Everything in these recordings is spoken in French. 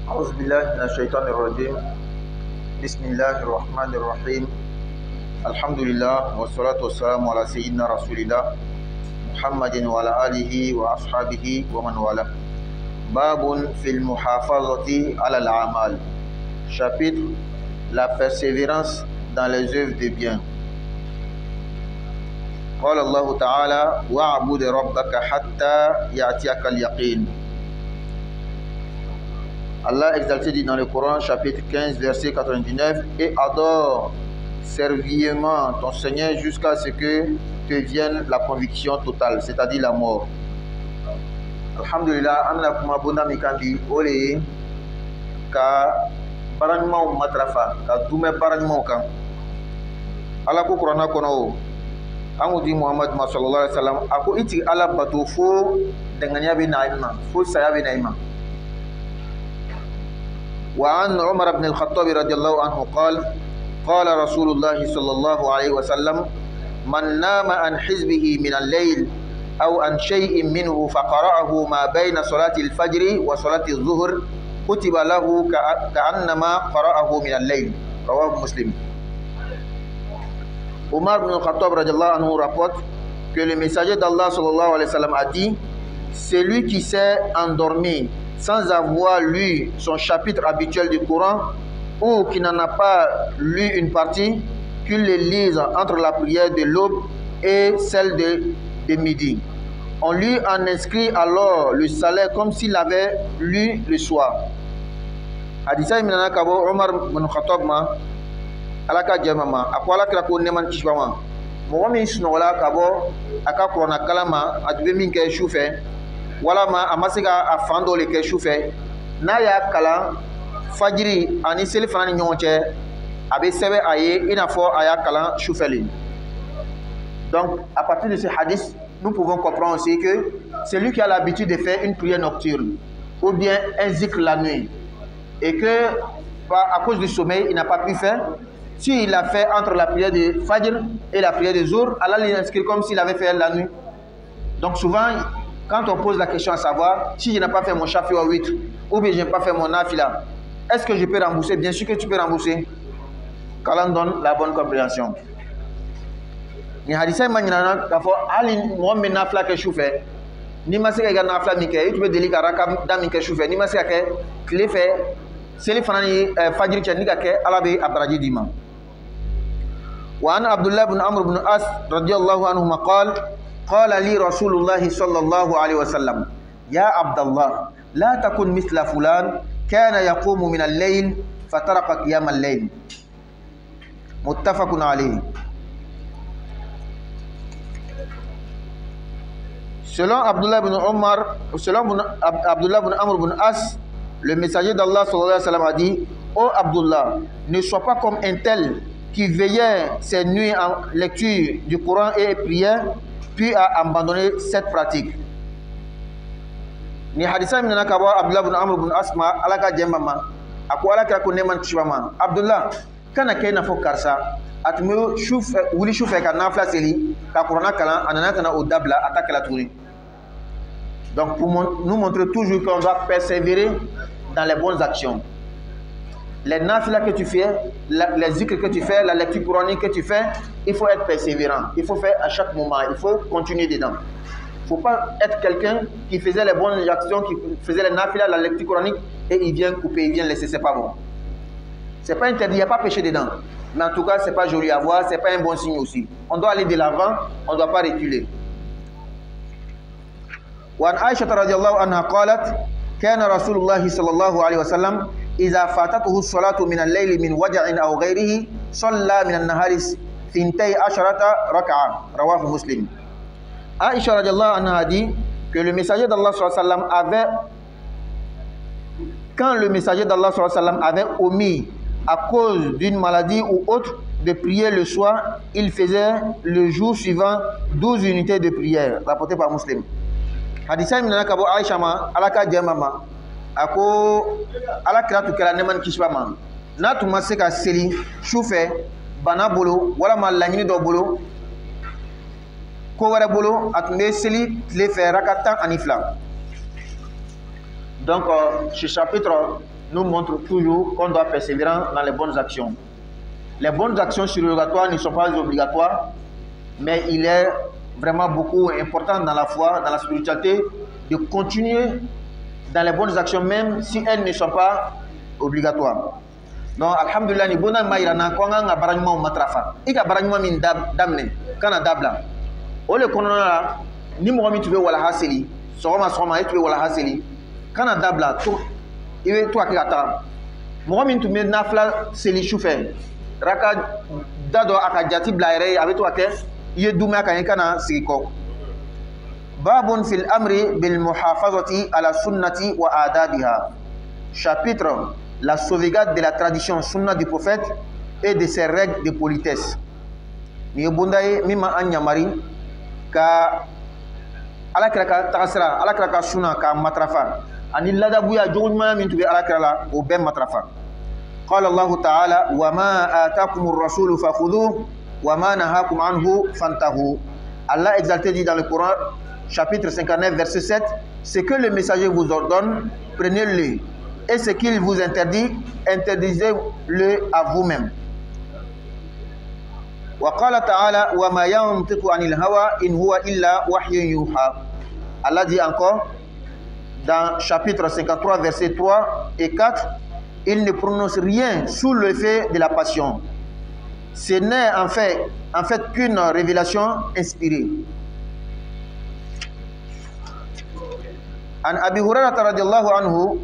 أعوذ بالله من الشيطان الرجيم. بسم الله الرحمن الرحيم. الحمد لله والصلاة والسلام على سيدنا رسول الله محمد وعلى آله وأصحابه ومن والاه. باب في المحافظة على الأعمال. Chapitre la persévérance dans les œuvres de bien. قال الله تعالى واعبد ربك حتى يأتيك اليقين. Allah exalté dit dans le Coran chapitre 15 verset 99, et adore servilement ton Seigneur jusqu'à ce que te vienne la conviction totale, c'est-à-dire la mort. Alhamdulillah, amna kuma bonda mikandi ole ka baranma matrafa ka dume baranma kan ala ko Qur'ana kono amudi Muhammad sallallahu alaihi wasallam ako iti ala bato fo denganya be naima fo saya be naima. وعن عمر بن الخطاب رضي الله عنه قال قال رسول الله صلى الله عليه وسلم من نام عن حزبه من الليل أو عن شيء منه فقرأه ما بين صلاة الفجر وصلاة الظهر كتب له كأنما قرأه من الليل. رواه مسلم. Omar ibn al-Khattab radiallahu anhu rapporte que le messager d'Allah sallallahu alayhi wa sallam a dit: celui qui s'est endormi sans avoir lu son chapitre habituel du Coran ou qui n'en a pas lu une partie, qu'il le lise entre la prière de l'aube et celle de midi. On lui en inscrit alors le salaire comme s'il avait lu le soir. Hadisa imana kabo Omar bin Khattab ma alaka jamama akwala kala ko neman kishwama mo wami suno wala kabo aka korona kalama adube min ke shufe wala ma amasiga afando le ke shufe na ya kala fajiri ani seli fana ni nyonche abe sebe aye ina fo aya kala shufeli. Donc à partir de ce hadith nous pouvons comprendre aussi que celui qui a l'habitude de faire une prière nocturne ou bien un zikr la nuit et que à cause du sommeil il n'a pas pu faire, s'il a fait entre la prière de Fajr et la prière de Zohr, Allah l'inscrit comme s'il avait fait la nuit. Donc souvent quand on pose la question à savoir si je n'ai pas fait mon shafi ou 8 ou bien je n'ai pas fait mon nafila, est-ce que je peux rembourser? Bien sûr que tu peux rembourser. Qu'Allah donne la bonne compréhension. Ni hadisa manina kafo ali mo me nafila ke choufe ni masika ga nafila mi ke tu be deli karaka da mi ke choufe ni masika ke kle fe seli fanani fajr ke ni ga ke ala be abraji dima. Wa an Abdullah ibn Amr ibn As radiyallahu anhu qala qala li Rasulullah sallallahu alaihi wasallam ya Abdullah la takun mithla fulan kana yaqumu min al-layl fataraka qiyam al-layl. Muttafaqun alayhi. Selon Abdullah ibn Omar, selon Abdullah ibn Amr ibn As, le messager d'Allah sallallahu alayhi wa sallam a dit: ô Abdullah, ne sois pas comme un tel qui veillait ses nuits en lecture du Coran et prière, puis a abandonné cette pratique. Ni hadisa minna kawa Abdullah ibn Amr ibn Asma alaka jembama aku alaka ko neman chibama Abdullah kana kayna fo karsa atmu shuf wuli shufe ka nafla seli ka Qur'an kala anana kana au dabla attaque la tournée. Donc pour nous montrer toujours qu'on doit persévérer dans les bonnes actions. Les nafila que tu fais, les zikrs que tu fais, la lecture coranique que tu fais, il faut être persévérant. Il faut faire à chaque moment, il faut continuer dedans. Il ne faut pas être quelqu'un qui faisait les bonnes actions, qui faisait les nafila, la lecture coranique, et il vient couper, il vient laisser, c'est pas bon. C'est pas interdit, il n'y a pas péché dedans. Mais en tout cas, c'est pas joli à voir, c'est pas un bon signe aussi. On doit aller de l'avant, on ne doit pas reculer. وعن عائشة رضي الله عنها قالت كان رسول الله صلى الله عليه وسلم إذا فاتته الصلاة من الليل من وجع أو غيره صلى من النهار 12 ركعة. رواه مسلم. Aïcha radiallahu anha a dit que le messager d'Allah sallallahu alayhi wa sallam avait, quand le messager d'Allah sallallahu alayhi wa sallam avait omis à cause d'une maladie ou autre de prier le soir, il faisait le jour suivant 12 unités de prière, rapporté par Muslim. Hadisa minna kabo Aïcha ma alaka jamama ako alakira tu kala neman kishbama na tu masika seli shufe bana bolo wala ma lañini do bolo ko wara bolo atme seli le fe rakata anifla. Donc ce chapitre nous montre toujours qu'on doit persévérer dans les bonnes actions. Les bonnes actions surrogatoires ne sont pas obligatoires, mais il est vraiment beaucoup important dans la foi, dans la spiritualité, de continuer dans les bonnes actions même si elles ne sont pas obligatoires. Donc, alhamdulillah, ni bona maïrana, quand on a baranyuma matrafa, il y a baranyuma min damne, kana dabla. O le konona, ni mohamed tu veux wala haseli, soma tu veux wala haseli, kana dabla, il veut toi qui attends. Mohamed tu mets nafla seli choufe, raka dado akajati blaire avec toi que il est doumé kana siko. Babun fil amri bil muhafazati ala sunnati wa adabiha. Chapitre la sauvegarde de la tradition sunna du prophète et de ses règles de politesse. Ni bundaye mima anyamari ka alakraka tagasra alakraka sunna ka matrafa ani ladabuya joguma min tubi alakrala o ben matrafa. قال الله تعالى وما آتاكم الرسول فخذوه وما نهاكم عنه فانتهوا. Allah exalté dit dans le Coran chapitre 59 verset 7, ce que le messager vous ordonne, prenez-le, et ce qu'il vous interdit, interdisez-le à vous-même. وقال تعالى وما ينطق عن الهوى إن هو إلا وحي يوحى. Allah dit encore dans chapitre 53 verset 3 et 4, il ne prononce rien sous l'effet de la passion. Ce n'est en fait qu'une révélation inspirée. عن أبي هريرة رضي الله عنه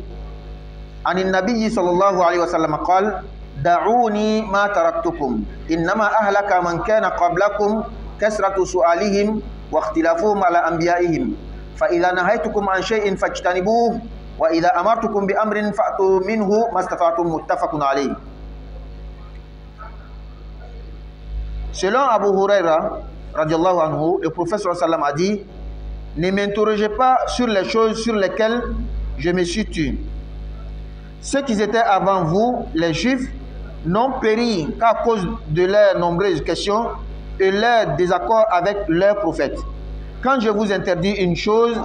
عن النبي صلى الله عليه وسلم قال دعوني ما تركتكم إنما أهلك من كان قبلكم كثرة سؤالهم واختلافهم على أنبيائهم فإذا نهيتكم عن شيء فاجتنبوه وإذا أمرتكم بأمر فأتوا منه ما استطعتم متفق عليه. Selon Abu Huraira radiallahu anhu, le prophète sallallahu alayhi wa sallam a dit: ne m'interrogez pas sur les choses sur lesquelles je me suis tué. Ceux qui étaient avant vous, les Juifs, n'ont péri qu'à cause de leurs nombreuses questions et leurs désaccords avec leurs prophètes. Quand je vous interdis une chose,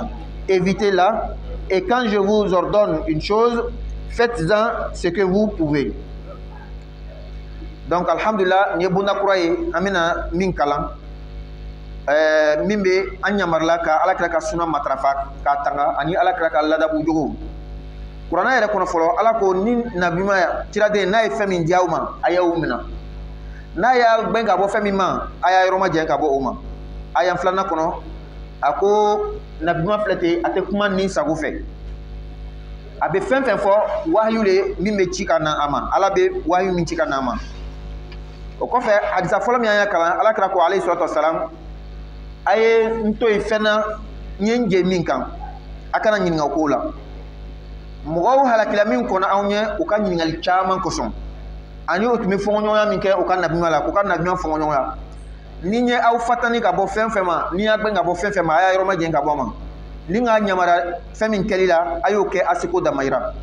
évitez-la, et quand je vous ordonne une chose, faites-en ce que vous pouvez. Donc, alhamdulillah, ni bunda kuraye amina min kalan mimbe anyamarla ka alakira ka suna matrafa ka tanga ani alakira ka ladabu jogo Qur'ana yɛrɛ kɔnɔ fɔlɔ ala ko ni nabima tiraden n'a ye fɛn min diya aw ma a y'aw minɛ n'a y'a gbɛn ka bɔ fɛn min ma a y'a yɔrɔ ma jɛn ka bɔ o ma a yan filanan kɔnɔ a ko nabima filɛ ten a tɛ kuma ni sago fɛ a bɛ fɛn fɛn fɔ wahayu le min bɛ ci ka na a ma ala bɛ wahayu min ci ka na a ma o kɔfɛ hadisa fɔlɔ min an y'a kalan ala kira ko alayhi salatu wasalam a ye n to yen fɛn na n ye n jɛ min kan a kana ɲininka o ko la mɔgɔw halakila min kɔnɔ anw ye u ka ɲininkali caman kosɔn ani o tun bɛ fɔɲɔgɔnya min kɛ u ka nabima la k'u ka nabima fɔɲɔgɔnya ni n ye aw fatani ka bɔ fɛn fɛn ma ni y'a gbɛn ka bɔ fɛn fɛn ma a y'a yɔrɔ ma jɛn ka bɔ a ma ni n ka yamara fɛn min kɛli la a y'o kɛ a seko damayira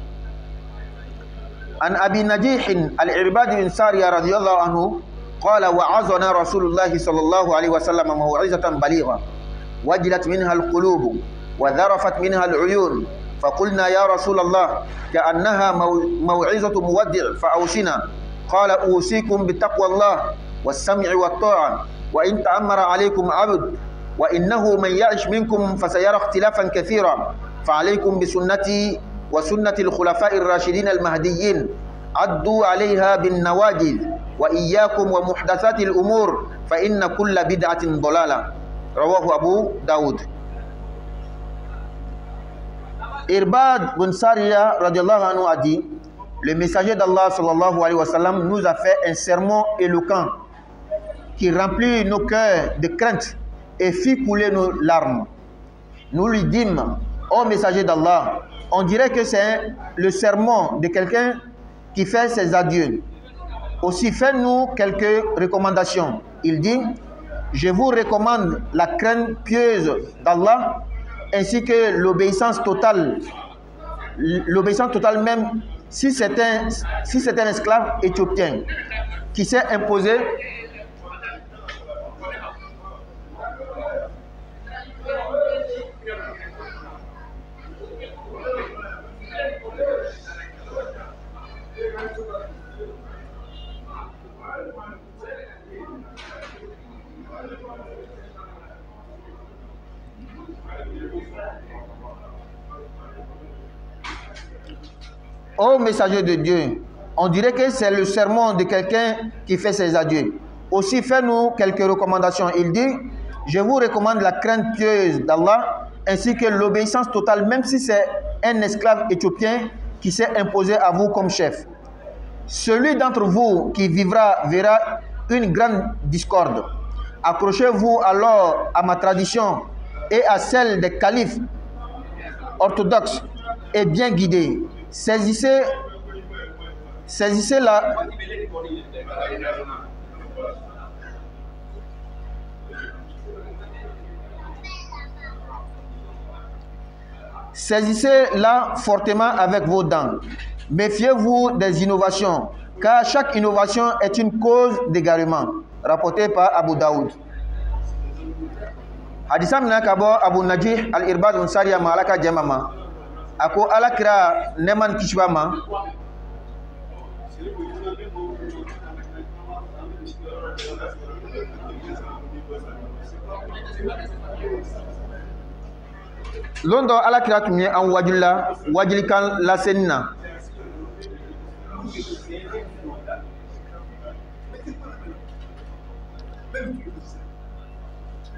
an abi najihin al-irbad bin sariya radiyallahu anhu قال وعظنا رسول الله صلى الله عليه وسلم موعظة بليغة وجلت منها القلوب وذرفت منها العيون فقلنا يا رسول الله كأنها موعظة مودع فأوصنا قال أوصيكم بتقوى الله والسمع والطاعة وإن تأمر عليكم عبد وإنه من يعش منكم فسيرى اختلافا كثيرا فعليكم بسنتي وسنة الخلفاء الراشدين المهديين عدوا عليها بالنواجذ وإياكم ومحدثات الأمور فإن كل بدعة ضلالة رواه أبو داود. Irbad bin Sariya radiallahu anhu a dit: le messager d'Allah sallallahu alayhi wa sallam nous a fait un sermon éloquent qui remplit nos cœurs de crainte et fit couler nos larmes. Nous lui dîmes: ô messager d'Allah, on dirait que c'est le sermon de quelqu'un qui fait ses adieux. Aussi, faites-nous quelques recommandations. Il dit: je vous recommande la crainte pieuse d'Allah ainsi que l'obéissance totale même si c'est un esclave éthiopien qui s'est imposé Ô messager de Dieu, on dirait que c'est le sermon de quelqu'un qui fait ses adieux. Aussi, fais-nous quelques recommandations. Il dit, je vous recommande la crainte pieuse d'Allah ainsi que l'obéissance totale, même si c'est un esclave éthiopien qui s'est imposé à vous comme chef. Celui d'entre vous qui vivra verra une grande discorde. Accrochez-vous alors à ma tradition et à celle des califes orthodoxes et bien guidés. Saisissez la Saisissez-la fortement avec vos dents. Méfiez-vous des innovations, car chaque innovation est une cause d'égarement. Rapporté par Abu Daoud. Hadisa mina kabo Abu Najih al-Irbad unsariya malaka jamama. Ako alakira neman kishbama. Londo alakira tumye an wajilikan lasenina.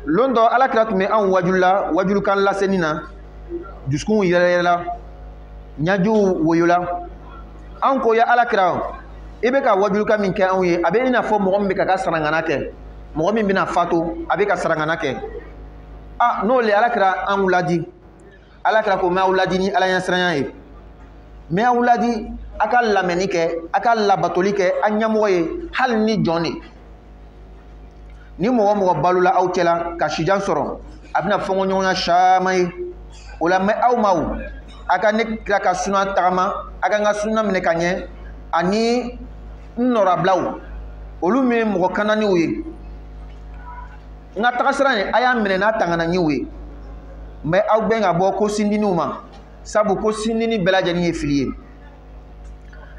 Londo alakira tumye an wajulukan lasenina. Juskun yela nyaju woyola. An ko ya alakira ibe ka wajulukan min ke an ye abe ina fo mo be ka sarangana ke mo min bina fatu abe ka sarangana ke no le alakira an wuladi alakira ko ma wuladi ni ala yansranya ye me wuladi aka lameni ke aka labatoli ke anyamogo ye hal ni joni ni mo balula aw cela ka shijan soro abina fongo nyonya shamay wala me aw maw aka ne ka suna tama aka nga suna mine kanye ani nora blaw olu me mo kanani uye nga takasrani aya mine na tangana nyiwe me aw benga bo ko sindini uma sabu ko sindini belajani filiye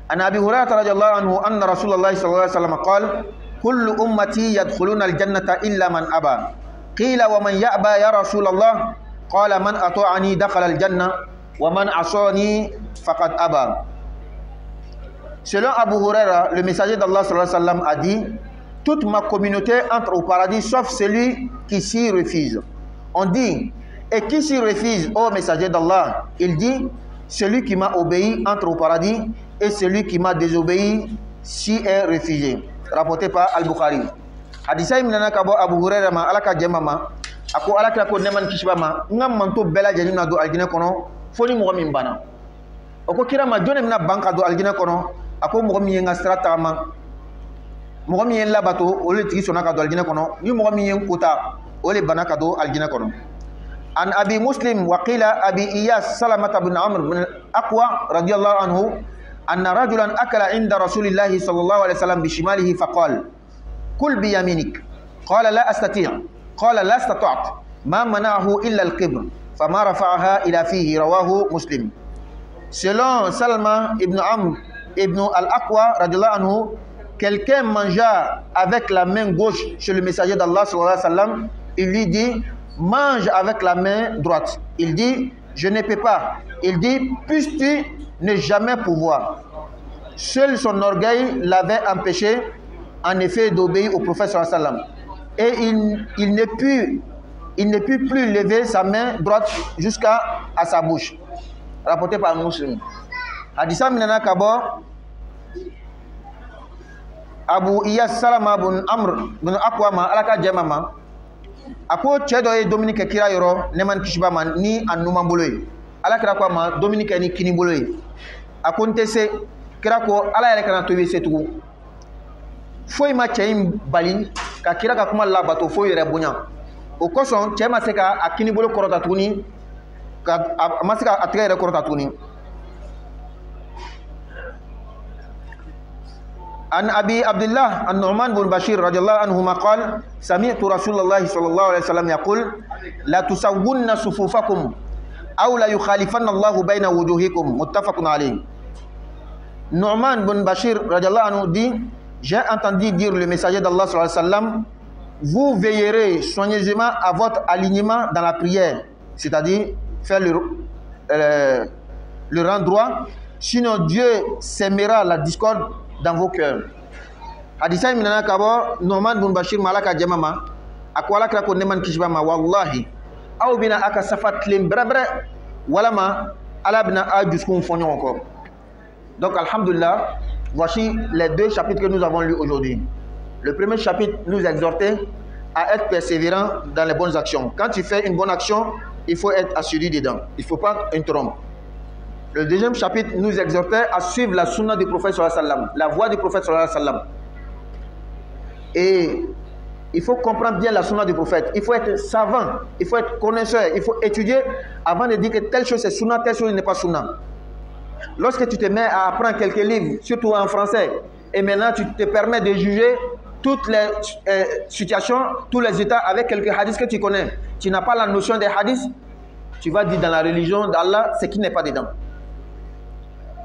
an abi hurairah radhiyallahu anhu anna rasulullah sallallahu alaihi wasallam qala kullu ummati yadkhuluna aljannata illa man aba qila wa man ya'ba ya rasulullah qala man ata'ani dakhala aljanna wa man asani faqad aba. Selon Abu Huraira, le messager d'Allah sallallahu alayhi wa sallam a dit, toute ma communauté entre au paradis sauf celui qui s'y refuse. On dit, et qui s'y refuse, ô messager d'Allah? Il dit, celui qui m'a obéi entre au paradis et celui qui m'a désobéi s'y est refusé. Rapporté par Al-Bukhari. Hadisa imnana kabo Abu Huraira ma alaka jemama ako alaka ko neman kishbama ngam manto bela janina do aljina kono foni mo min bana oko kira ma jone mina banka do aljina kono ako mo mi nga strata ma mo mi en labato o le tigi sona ka do aljina kono ni mo mi en kota o le bana ka do aljina kono. An Abi Muslim wa qila Abi Iyas Salamah bin Amr bin Aqwa radiyallahu anhu anna rajulan akala inda Rasulillah sallallahu alaihi wasallam bi shimalihi faqala kul bi yaminik qala la astati' qala la istata'tu ma mana'ahu illa al-kibr fama rafa'aha ila fihi rawahu Muslim. Selon Salma ibn Amr ibn al-Aqwa radiyallahu anhu, quelqu'un mangea avec la main gauche chez le messager d'Allah sallallahu alayhi wa sallam. Il lui dit, mange avec la main droite. Il dit, je ne peux pas. Il dit, puisses-tu ne jamais pouvoir. Seul son orgueil l'avait empêché en effet d'obéir au prophète sallallahu alayhi wa sallam. Et il ne put plus lever sa main droite jusqu'à sa bouche. Rapporté par Muslim. Hadisa minana kabo Abu Iyas Salama bin Amr bin Aqwa ma alaka jamama ako chedo e Dominique kira yoro neman kishba man ni anuma boloy alaka kwa ma Dominique ni kini boloy akonte se kira ko ala yare kana to wi setugo foy ma chayim bali ka kira ka kuma labato foy yere bunya o koson chema seka akini bolo korota tuni ka masika atire korota tuni. An Abi Abdullah An-Nu'man bin Bashir radhiyallahu anhuma qala sami'tu Rasulullah sallallahu alaihi wasallam yaqul la tusawwunna sufufakum aw la yukhalifanna Allahu baina wujuhikum muttafaqun alayh. Nu'man bin Bashir radiallahu anhu dit, j'ai entendu dire le messager d'Allah sallallahu alayhi wa sallam, vous veillerez soigneusement à votre alignement dans la prière, c'est-à-dire faire le rang droit, sinon Dieu sèmera la discorde dans vos cœurs. Hadisa minana kabo Nu'man bin Bashir malaka jamama akwala kala ko neman kishbama wallahi aw bina aka safat lim brabre wala ma ala bina ajus kun fonyo encore. Donc alhamdulillah, voici les deux chapitres que nous avons lus aujourd'hui. Le premier chapitre nous exhortait à être persévérant dans les bonnes actions. Quand tu fais une bonne action, il faut être assuré dedans, il ne faut pas interrompre. Le deuxième chapitre nous exhortait à suivre la sunna du prophète sallallahu alayhi wa sallam, la voie du prophète sallallahu alayhi wa sallam. Et il faut comprendre bien la sunna du prophète. Il faut être savant, il faut être connaisseur, il faut étudier avant de dire que telle chose est sunna, telle chose n'est pas sunna. Lorsque tu te mets à apprendre quelques livres, surtout en français, et maintenant tu te permets de juger toutes les situations, tous les états avec quelques hadiths que tu connais, tu n'as pas la notion des hadiths, tu vas dire dans la religion d'Allah ce qui n'est pas dedans.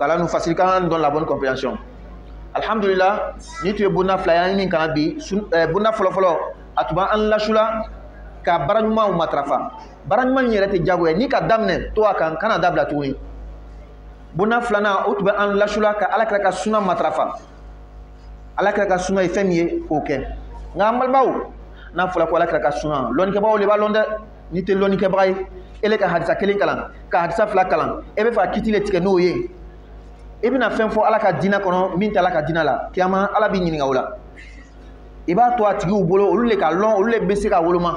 Allah nous facilite quand on donne la bonne compréhension. Alhamdulillah, ni tu es bona flyer ni kanabi, bona folofolo, atuba an lashula ka baranyuma ou matrafa. Baranyuma ni rete jago ni ka damne to kan kana dabla tuni. Bona flana atuba an lashula ka alakra ka suna matrafa. Alakra ka suna ifemie oke. Ngamal baw na fola ko alakra ka suna. Loni ke baw le balonde ni te loni ke bray ele ka hadisa kelen kalan, ka hadisa fla kalan. Ebe fa kitile tike no ye. Et bien, fin fo ala ka dina kono min ta ala ka dina la kiyama ala bi ɲininka o la i b'a to a tigiw bolo olu le ka lɔn olu le bɛ se ka woloma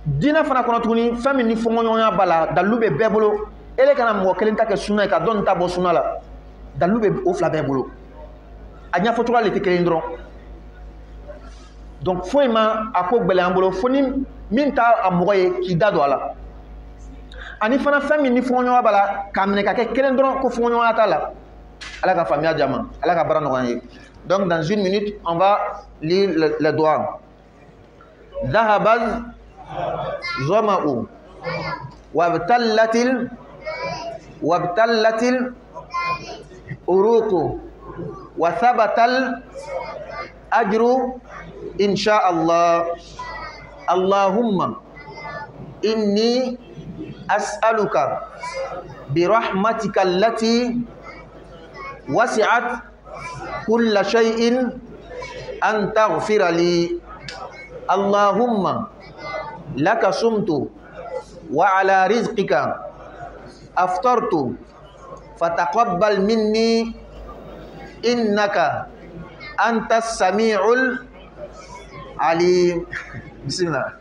dina fana kɔnɔ tuguni fɛn min ni fɔɲɔgɔnya b'a la dalilu bɛ bɛɛ bolo ele kana mɔgɔ kelen ta kɛ sunna ye ka dɔ nin ta bɔ sunna la dalilu bɛ o fila bɛɛ bolo a ɲɛfɔcogoya le tɛ kelen dɔrɔn donc foyi ma a ko gbɛlɛ an bolo fo ni min ta a mɔgɔ ye k'i da don a la ani fana fɛn min ni fɔɲɔgɔnya b'a la k'a minɛ ka kɛ kelen dɔrɔn ko fɔɲɔgɔnya t'a la ala ka faamuya di a ma ala ka baara nɔgɔya ye. Donc dans une minute on va lire les doigts. Dhahabal zama'u wabtallatil uruqu wa thabatal ajru insha Allah. Allahumma inni as'aluka birahmatika allati wasi'at kulla shay'in an taghfira li. Allahumma laka sumtu wa ala rizqika aftartu fataqabbal minni innaka antas sami'ul alim. Bismillah.